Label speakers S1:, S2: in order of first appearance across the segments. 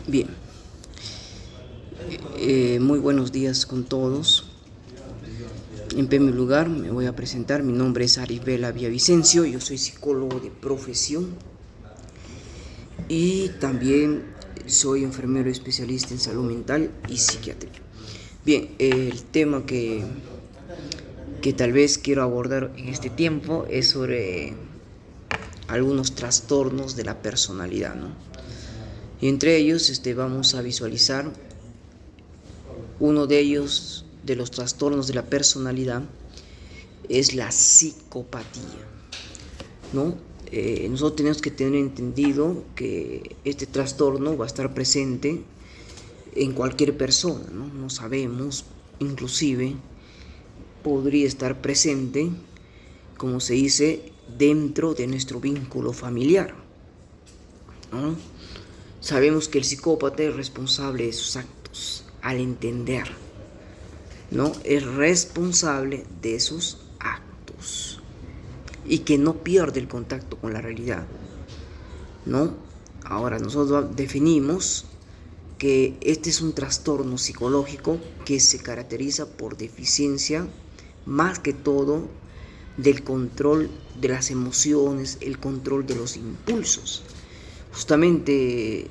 S1: Bien, muy buenos días con todos. En primer lugar me voy a presentar, mi nombre es Aribela Villavicencio, yo soy psicólogo de profesión y también soy enfermero especialista en salud mental y psiquiatría. Bien, el tema que tal vez quiero abordar en este tiempo es sobre algunos trastornos de la personalidad, ¿no? Y entre ellos vamos a visualizar uno de ellos, de los trastornos de la personalidad, es la psicopatía, ¿no? Nosotros tenemos que tener entendido que este trastorno va a estar presente en cualquier persona, ¿no? No sabemos, inclusive podría estar presente, como se dice, dentro de nuestro vínculo familiar, ¿no? Sabemos que el psicópata es responsable de sus actos, al entender, ¿no? Es responsable de sus actos y que no pierde el contacto con la realidad, ¿no? Ahora nosotros definimos que este es un trastorno psicológico que se caracteriza por deficiencia, más que todo, del control de las emociones, el control de los impulsos. Justamente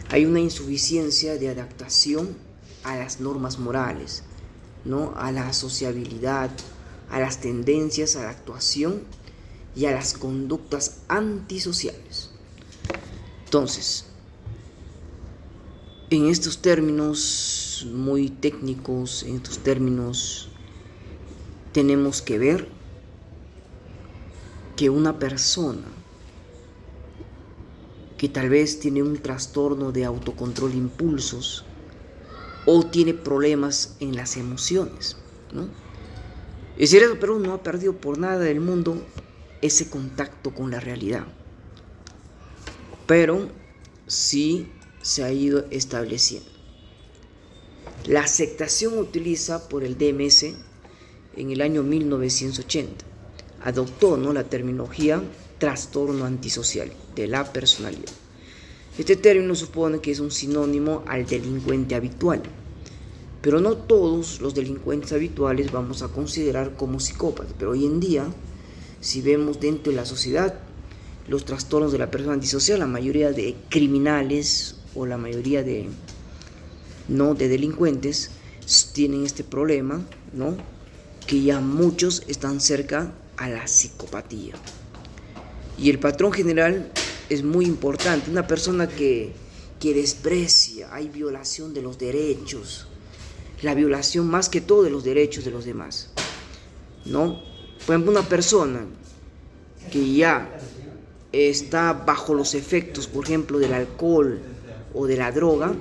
S1: hay una insuficiencia de adaptación a las normas morales, ¿no? A la sociabilidad, a las tendencias, a la actuación y a las conductas antisociales. Entonces, en estos términos muy técnicos, en estos términos, tenemos que ver que una persona que tal vez tiene un trastorno de autocontrol de impulsos o tiene problemas en las emociones, ¿no? Es decir, pero no ha perdido por nada del mundo ese contacto con la realidad, pero sí se ha ido estableciendo. La aceptación utiliza por el DMS en el año 1980 adoptó, ¿no?, la terminología trastorno antisocial de la personalidad. Este término supone que es un sinónimo al delincuente habitual, pero no todos los delincuentes habituales vamos a considerar como psicópatas. Pero hoy en día, si vemos dentro de la sociedad los trastornos de la persona antisocial, la mayoría de criminales o la mayoría de delincuentes tienen este problema, ¿no?, que ya muchos están cerca a la psicopatía. Y el patrón general es muy importante. Una persona que desprecia, hay violación de los derechos, la violación más que todo de los derechos de los demás, ¿no? Por ejemplo, una persona que ya está bajo los efectos, por ejemplo, del alcohol o de la droga,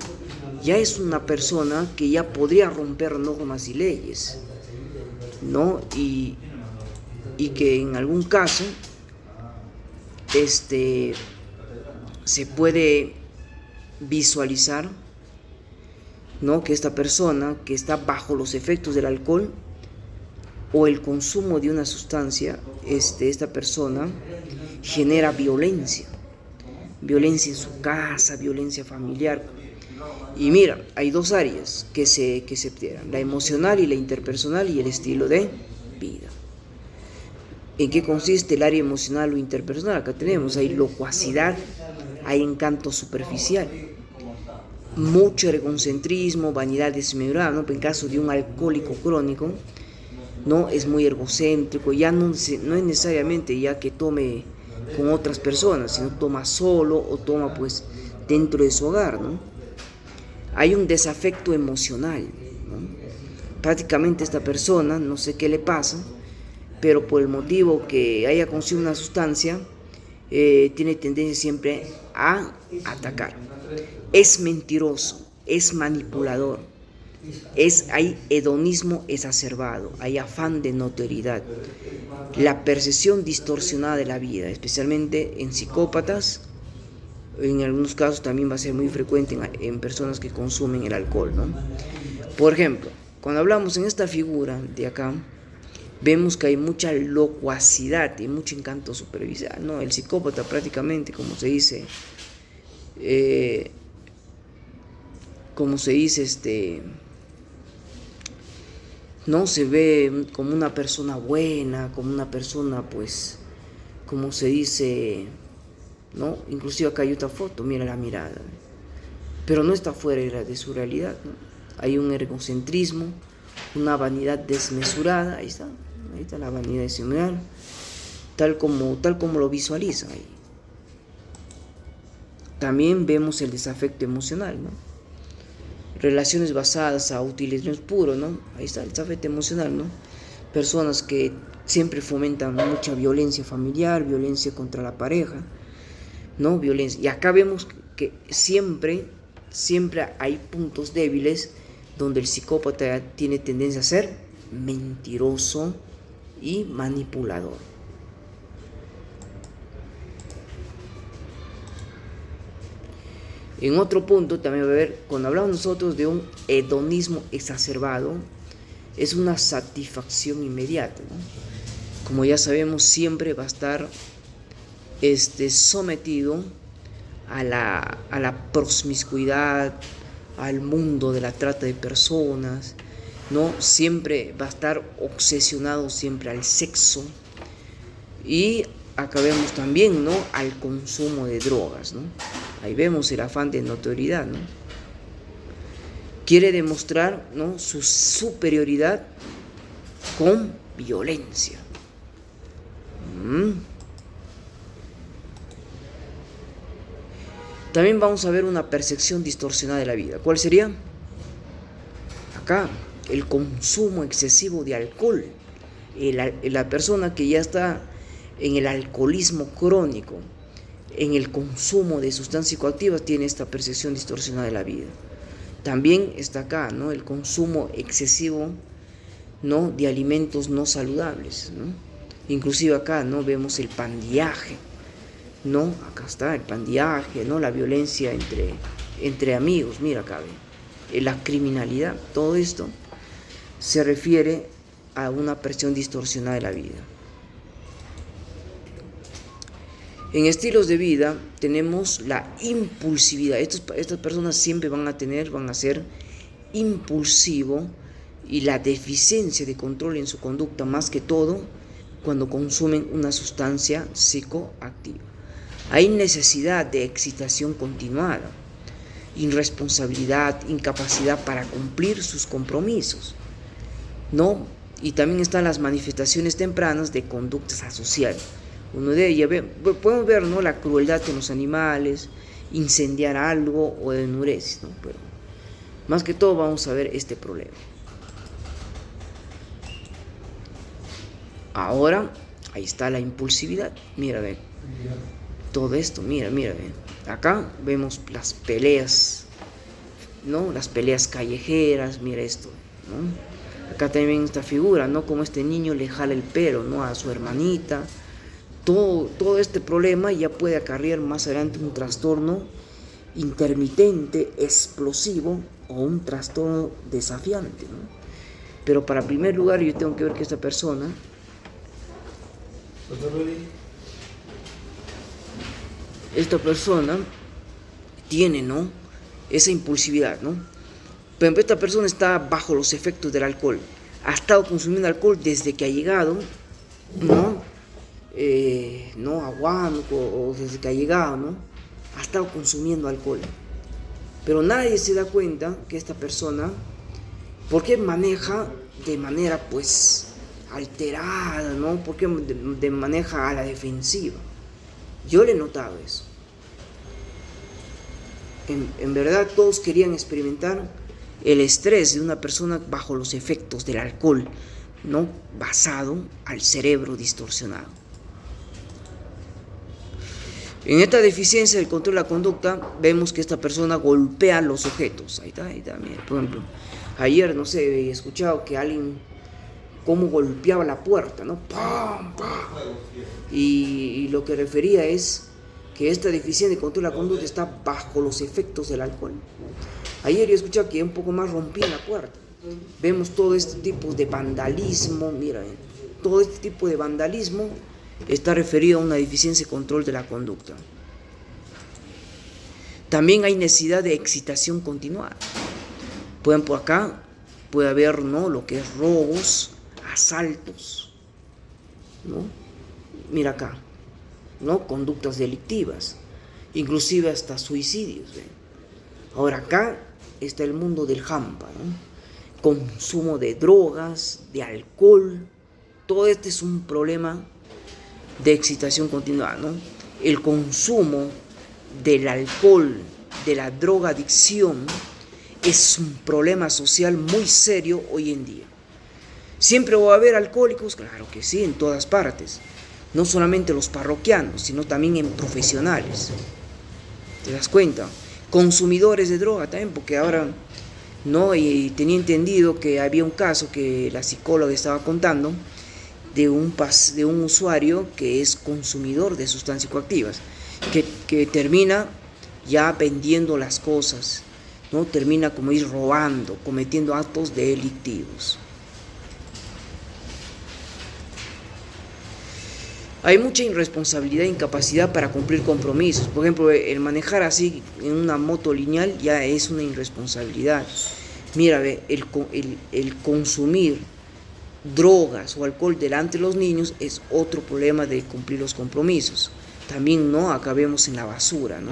S1: ya es una persona que ya podría romper normas y leyes, ¿no? Y que en algún caso se puede visualizar, ¿no?, que esta persona que está bajo los efectos del alcohol o el consumo de una sustancia, esta persona genera violencia en su casa, violencia familiar. Y mira, hay dos áreas que se alteran: la emocional y la interpersonal, y el estilo de vida. ¿En qué consiste el área emocional o interpersonal? Acá tenemos, hay locuacidad, hay encanto superficial, mucho egocentrismo, vanidad desmedida, ¿no? En caso de un alcohólico crónico, ¿no?, es muy egocéntrico, ya no es necesariamente ya que tome con otras personas, sino toma solo o toma pues dentro de su hogar, ¿no? Hay un desafecto emocional, ¿no? Prácticamente esta persona, no sé qué le pasa, pero por el motivo que haya consumido una sustancia, tiene tendencia siempre a atacar. Es mentiroso, es manipulador, hay hedonismo exacerbado, hay afán de notoriedad, la percepción distorsionada de la vida, especialmente en psicópatas. En algunos casos también va a ser muy frecuente en personas que consumen el alcohol, ¿no? Por ejemplo, cuando hablamos en esta figura de acá, Vemos que hay mucha locuacidad y mucho encanto superficial, ¿no? El psicópata prácticamente, no se ve como una persona buena, como una persona, pues, como se dice, ¿no? Inclusive acá hay otra foto, mira la mirada, pero no está fuera de su realidad, ¿no? Hay un egocentrismo, una vanidad desmesurada, ahí está la vanidad desmesurada, tal como lo visualiza ahí. También vemos el desafecto emocional, ¿no? Relaciones basadas a utilismo puro, ¿no? Ahí está el desafecto emocional, ¿no? Personas que siempre fomentan mucha violencia familiar, violencia contra la pareja, ¿no? Violencia. Y acá vemos que siempre hay puntos débiles donde el psicópata tiene tendencia a ser mentiroso y manipulador. En otro punto también va a ver, cuando hablamos nosotros de un hedonismo exacerbado, es una satisfacción inmediata, ¿no? Como ya sabemos, siempre va a estar sometido a la promiscuidad, al mundo de la trata de personas, ¿no? Siempre va a estar obsesionado siempre al sexo, y acá vemos también, ¿no?, al consumo de drogas, ¿no? Ahí vemos el afán de notoriedad, ¿no? Quiere demostrar, ¿no?, su superioridad con violencia. También vamos a ver una percepción distorsionada de la vida. ¿Cuál sería? Acá, el consumo excesivo de alcohol. La persona que ya está en el alcoholismo crónico, en el consumo de sustancias psicoactivas, tiene esta percepción distorsionada de la vida. También está acá, ¿no?, el consumo excesivo, ¿no?, de alimentos no saludables, ¿no? Inclusive acá, ¿no?, vemos el pandillaje, ¿no? Acá está el pandillaje, ¿no?, la violencia entre amigos. Mira acá, la criminalidad. Todo esto se refiere a una percepción distorsionada de la vida. En estilos de vida tenemos la impulsividad. Estas personas siempre van a ser impulsivo, y la deficiencia de control en su conducta, más que todo cuando consumen una sustancia psicoactiva. Hay necesidad de excitación continuada, irresponsabilidad, incapacidad para cumplir sus compromisos, ¿no? Y también están las manifestaciones tempranas de conductas asociales. Uno de ellas, podemos ver, ¿no?, la crueldad con los animales, incendiar algo o enuresis, ¿no? Pero más que todo vamos a ver este problema. Ahora, ahí está la impulsividad. Mira, ve, todo esto, mira, ve. Acá vemos las peleas, ¿no? Las peleas callejeras, mira esto, ¿no? Acá también esta figura, ¿no?, como este niño le jala el pelo, ¿no?, a su hermanita. Todo este problema ya puede acarrear más adelante un trastorno intermitente, explosivo, o un trastorno desafiante, ¿no? Pero para primer lugar yo tengo que ver que esta persona tiene, ¿no?, esa impulsividad, ¿no? Por ejemplo, esta persona está bajo los efectos del alcohol, ha estado consumiendo alcohol desde que ha llegado, ¿no? A Huánuco, o desde que ha llegado, ¿no?, ha estado consumiendo alcohol. Pero nadie se da cuenta que esta persona, porque maneja de manera, pues, alterada, ¿no? Porque maneja a la defensiva. Yo le he notado eso. En verdad, todos querían experimentar el estrés de una persona bajo los efectos del alcohol, ¿no?, basado al cerebro distorsionado. En esta deficiencia del control de la conducta, vemos que esta persona golpea los objetos. Ahí está, mira. Por ejemplo, ayer, no sé, he escuchado que alguien cómo golpeaba la puerta, ¿no? ¡Pam, pam! Y lo que refería es que esta deficiencia de control de la conducta está bajo los efectos del alcohol. Ayer he escuchado que un poco más rompía la puerta. Vemos todo este tipo de vandalismo, mira, todo este tipo de vandalismo está referido a una deficiencia de control de la conducta. También hay necesidad de excitación continuada. Por acá puede haber, ¿no?, lo que es robos, asaltos, ¿no? Mira acá, ¿no?, conductas delictivas, inclusive hasta suicidios, ¿ve? Ahora acá está el mundo del hampa, ¿no? Consumo de drogas, de alcohol. Todo este es un problema de excitación continua, ¿no? El consumo del alcohol, de la drogadicción, es un problema social muy serio hoy en día. ¿Siempre va a haber alcohólicos? Claro que sí, en todas partes. No solamente los parroquianos, sino también en profesionales. ¿Te das cuenta? Consumidores de droga también, porque ahora, ¿no? Y tenía entendido que había un caso que la psicóloga estaba contando de un usuario que es consumidor de sustancias psicoactivas, que termina ya vendiendo las cosas, ¿no? Termina como ir robando, cometiendo actos delictivos. Hay mucha irresponsabilidad e incapacidad para cumplir compromisos. Por ejemplo, el manejar así en una moto lineal ya es una irresponsabilidad. Mira, el consumir drogas o alcohol delante de los niños es otro problema de cumplir los compromisos. También no acabemos en la basura, ¿no?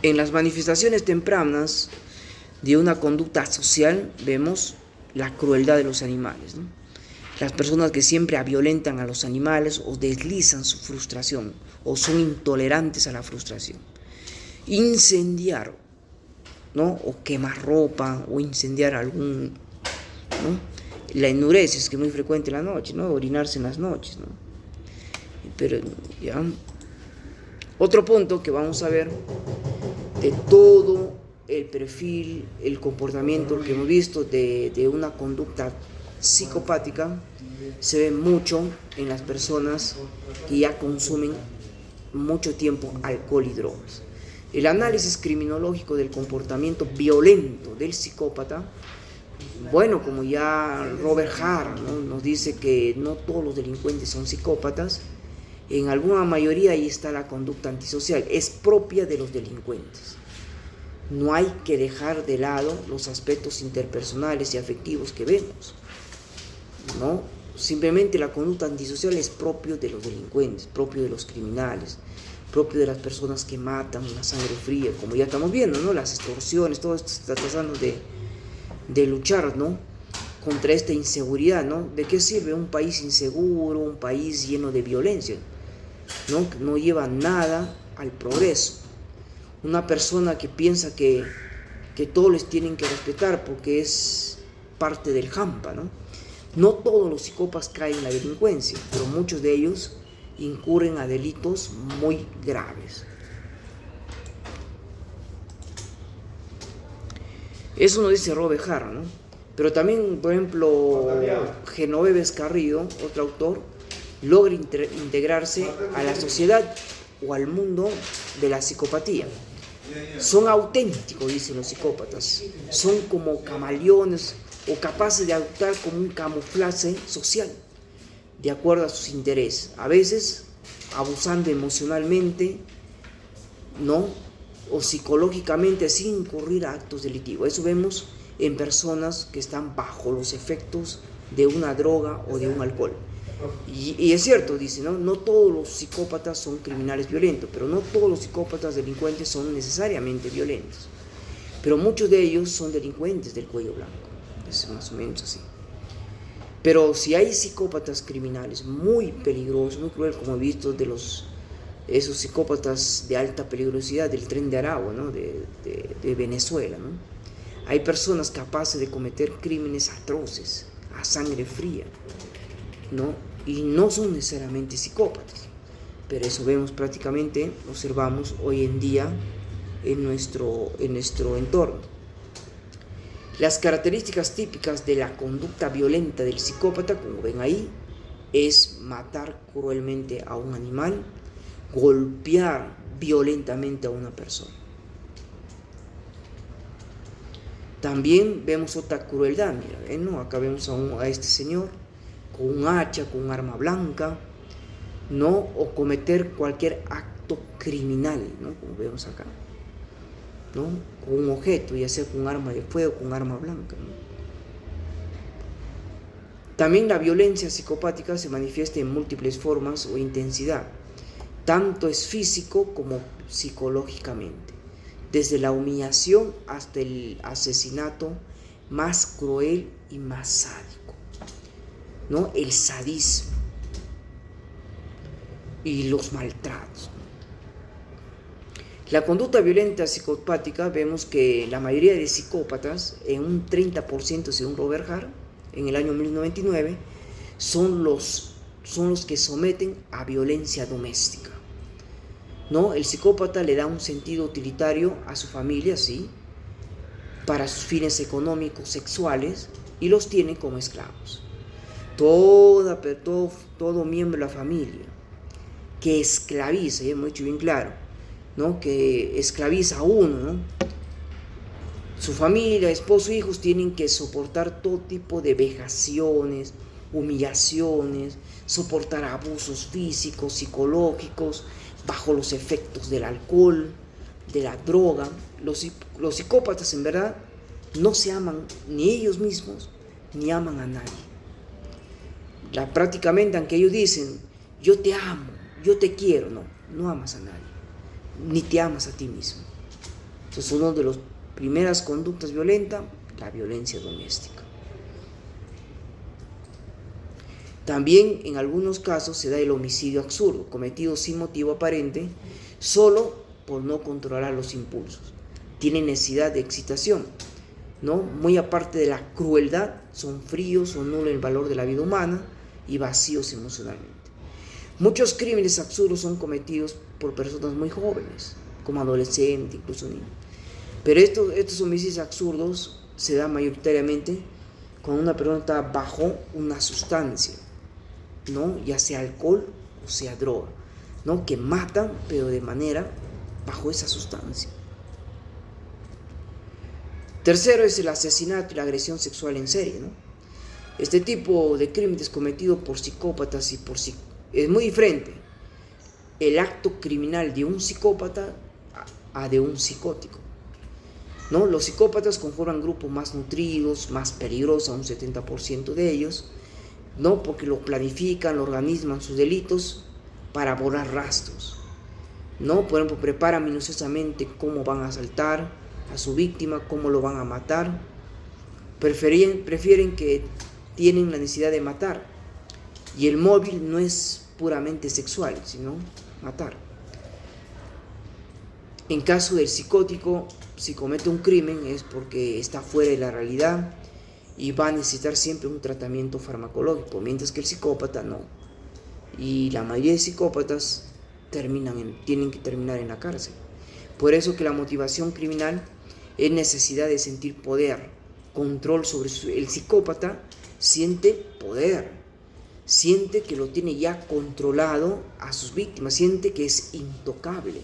S1: En las manifestaciones tempranas de una conducta social vemos la crueldad de los animales, ¿no? Las personas que siempre violentan a los animales o deslizan su frustración o son intolerantes a la frustración. Incendiar, ¿no?, o quemar ropa o incendiar algún, ¿no? La enuresis, que es muy frecuente en la noche, ¿no? Orinarse en las noches, ¿no? Pero ya. Otro punto que vamos a ver de todo el perfil, el comportamiento que hemos visto de una conducta psicopática, se ve mucho en las personas que ya consumen mucho tiempo alcohol y drogas. El análisis criminológico del comportamiento violento del psicópata, bueno, como ya Robert Hart, ¿no?, nos dice que no todos los delincuentes son psicópatas, en alguna mayoría ahí está la conducta antisocial, es propia de los delincuentes. No hay que dejar de lado los aspectos interpersonales y afectivos que vemos, ¿no? Simplemente la conducta antisocial es propio de los delincuentes, propio de los criminales, propio de las personas que matan a sangre fría, como ya estamos viendo, ¿no? Las extorsiones, todo esto se está tratando de luchar, ¿no?, contra esta inseguridad, ¿no? ¿De qué sirve un país inseguro, un país lleno de violencia, ¿no?, que no lleva nada al progreso? Una persona que piensa que todos les tienen que respetar porque es parte del hampa, ¿no? No todos los psicópatas caen en la delincuencia, pero muchos de ellos incurren a delitos muy graves. Eso nos dice Robert Hart, ¿no? Pero también, por ejemplo, Genoveves Carrillo, otro autor, logra integrarse a la sociedad o al mundo de la psicopatía. Son auténticos, dicen los psicópatas, son como camaleones o capaces de adoptar como un camuflaje social, de acuerdo a sus intereses, a veces abusando emocionalmente, ¿no?, o psicológicamente sin incurrir a actos delictivos. Eso vemos en personas que están bajo los efectos de una droga o de un alcohol. Y es cierto, dice, ¿no?, no todos los psicópatas son criminales violentos, pero no todos los psicópatas delincuentes son necesariamente violentos. Pero muchos de ellos son delincuentes del cuello blanco. Es más o menos así. Pero si hay psicópatas criminales muy peligrosos, muy crueles, como he visto de esos psicópatas de alta peligrosidad del Tren de Aragua, ¿no?, de Venezuela, ¿no? Hay personas capaces de cometer crímenes atroces, a sangre fría, ¿no? Y no son necesariamente psicópatas, pero eso vemos prácticamente, observamos hoy en día en nuestro entorno. Las características típicas de la conducta violenta del psicópata, como ven ahí, es matar cruelmente a un animal, golpear violentamente a una persona. También vemos otra crueldad, mira, ¿no? Acá vemos a este señor con un hacha, con un arma blanca, ¿no? O cometer cualquier acto criminal, ¿no? Como vemos acá, ¿no? Con un objeto, ya sea con un arma de fuego, con un arma blanca, ¿no? También la violencia psicopática se manifiesta en múltiples formas o intensidad, tanto es físico como psicológicamente, desde la humillación hasta el asesinato más cruel y más sádico, ¿no? El sadismo y los maltratos. La conducta violenta psicopática, vemos que la mayoría de psicópatas, en un 30% según Robert Hart, en el año 1999, son los que someten a violencia doméstica, ¿no? El psicópata le da un sentido utilitario a su familia, sí, para sus fines económicos, sexuales, y los tiene como esclavos. Todo miembro de la familia que esclaviza, ya hemos dicho bien claro, ¿no? Que esclaviza a uno, ¿no? Su familia, esposo, hijos tienen que soportar todo tipo de vejaciones, humillaciones, soportar abusos físicos, psicológicos, bajo los efectos del alcohol, de la droga. Los psicópatas en verdad no se aman ni ellos mismos, ni aman a nadie. Prácticamente, aunque ellos dicen, yo te amo, yo te quiero, no amas a nadie, ni te amas a ti mismo. Entonces, una de las primeras conductas violentas, la violencia doméstica. También en algunos casos se da el homicidio absurdo, cometido sin motivo aparente, solo por no controlar los impulsos. Tienen necesidad de excitación, ¿no? Muy aparte de la crueldad, son fríos, son nulos en el valor de la vida humana y vacíos emocionalmente. Muchos crímenes absurdos son cometidos por personas muy jóvenes, como adolescentes, incluso niños. Pero estos homicidios absurdos se dan mayoritariamente cuando una persona está bajo una sustancia, ¿no? Ya sea alcohol o sea droga, ¿no? Que matan, pero de manera bajo esa sustancia. Tercero es el asesinato y la agresión sexual en serie, ¿no? Este tipo de crímenes cometidos por psicópatas es muy diferente el acto criminal de un psicópata a de un psicótico, ¿no? Los psicópatas conforman grupos más nutridos, más peligrosos, a un 70% de ellos, ¿no? Porque lo planifican, lo organizan sus delitos para borrar rastros, ¿no? Por ejemplo, preparan minuciosamente cómo van a asaltar a su víctima, cómo lo van a matar. Prefieren que tienen la necesidad de matar. Y el móvil no es puramente sexual, sino matar. En caso del psicótico, si comete un crimen es porque está fuera de la realidad y va a necesitar siempre un tratamiento farmacológico, mientras que el psicópata no. Y la mayoría de psicópatas tienen que terminar en la cárcel. Por eso que la motivación criminal es necesidad de sentir poder, control sobre el psicópata siente poder, siente que lo tiene ya controlado a sus víctimas, siente que es intocable,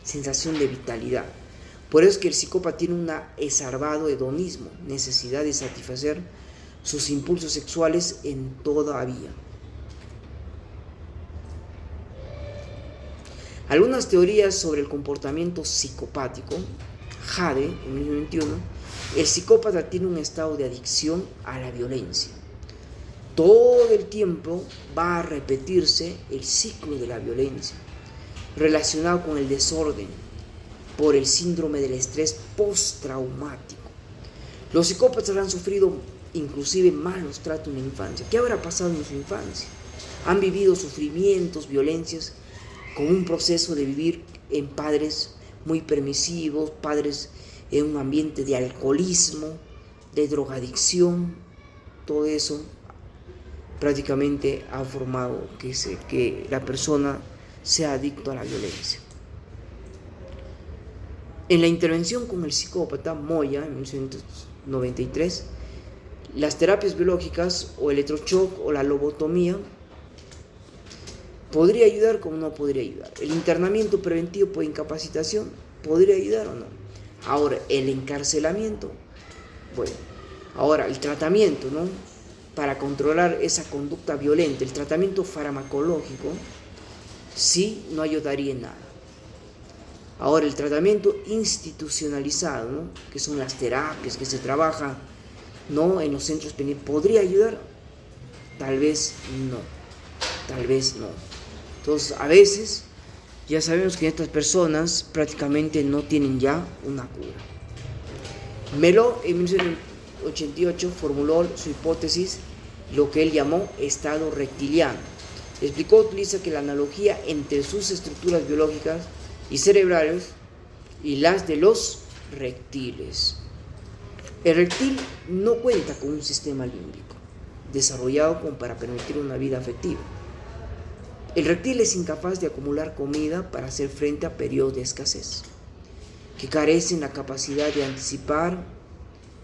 S1: sensación de vitalidad. Por eso es que el psicópata tiene un exacerbado hedonismo, necesidad de satisfacer sus impulsos sexuales en toda vía. Algunas teorías sobre el comportamiento psicopático. Jade, en 2021, el psicópata tiene un estado de adicción a la violencia. Todo el tiempo va a repetirse el ciclo de la violencia, relacionado con el desorden por el síndrome del estrés postraumático. Los psicópatas han sufrido inclusive malos tratos en la infancia. ¿Qué habrá pasado en su infancia? Han vivido sufrimientos, violencias, con un proceso de vivir en padres muy permisivos, padres en un ambiente de alcoholismo, de drogadicción. Todo eso prácticamente ha formado que la persona sea adicto a la violencia. En la intervención con el psicópata Moya, en 1993, las terapias biológicas o electroshock o la lobotomía podría ayudar como no podría ayudar. El internamiento preventivo por incapacitación podría ayudar o no. Ahora, el encarcelamiento Bueno, ahora el tratamiento, ¿no? Para controlar esa conducta violenta, el tratamiento farmacológico sí no ayudaría en nada. Ahora el tratamiento institucionalizado, ¿no? Que son las terapias que se trabajan, ¿no? En los centros penales, ¿podría ayudar? Tal vez no, tal vez no. Entonces, a veces ya sabemos que estas personas prácticamente no tienen ya una cura. Melot en 1988 formuló su hipótesis, lo que él llamó estado reptiliano. Explicó, utiliza que la analogía entre sus estructuras biológicas y cerebrales y las de los reptiles. El reptil no cuenta con un sistema límbico desarrollado como para permitir una vida afectiva. El reptil es incapaz de acumular comida para hacer frente a periodos de escasez, que carecen la capacidad de anticipar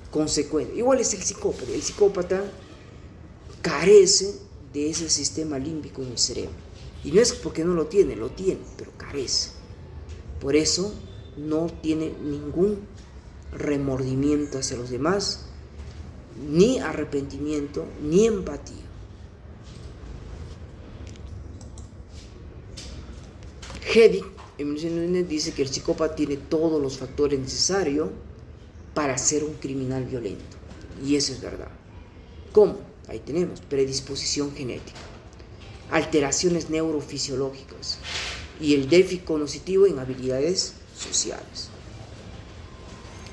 S1: consecuencias. Igual es el psicópata. El psicópata carece de ese sistema límbico en el cerebro. Y no es porque no lo tiene, pero carece. Por eso no tiene ningún remordimiento hacia los demás, ni arrepentimiento, ni empatía. Hedig en 1999 dice que el psicópata tiene todos los factores necesarios para ser un criminal violento. Y eso es verdad. ¿Cómo? Ahí tenemos predisposición genética, alteraciones neurofisiológicas y el déficit cognitivo en habilidades sociales.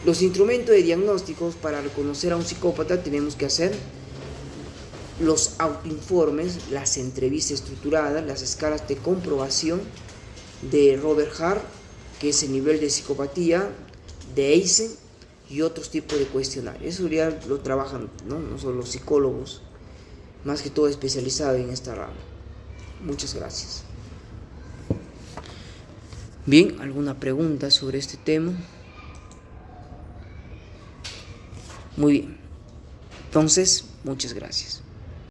S1: Los instrumentos de diagnósticos para reconocer a un psicópata tenemos que hacer los autoinformes, las entrevistas estructuradas, las escalas de comprobación de Robert Hart, que es el nivel de psicopatía, de Eysen y otros tipos de cuestionarios. Eso ya lo trabajan, no solo los psicólogos, más que todo especializados en esta rama. Muchas gracias. Bien, ¿alguna pregunta sobre este tema? Muy bien. Entonces, muchas gracias.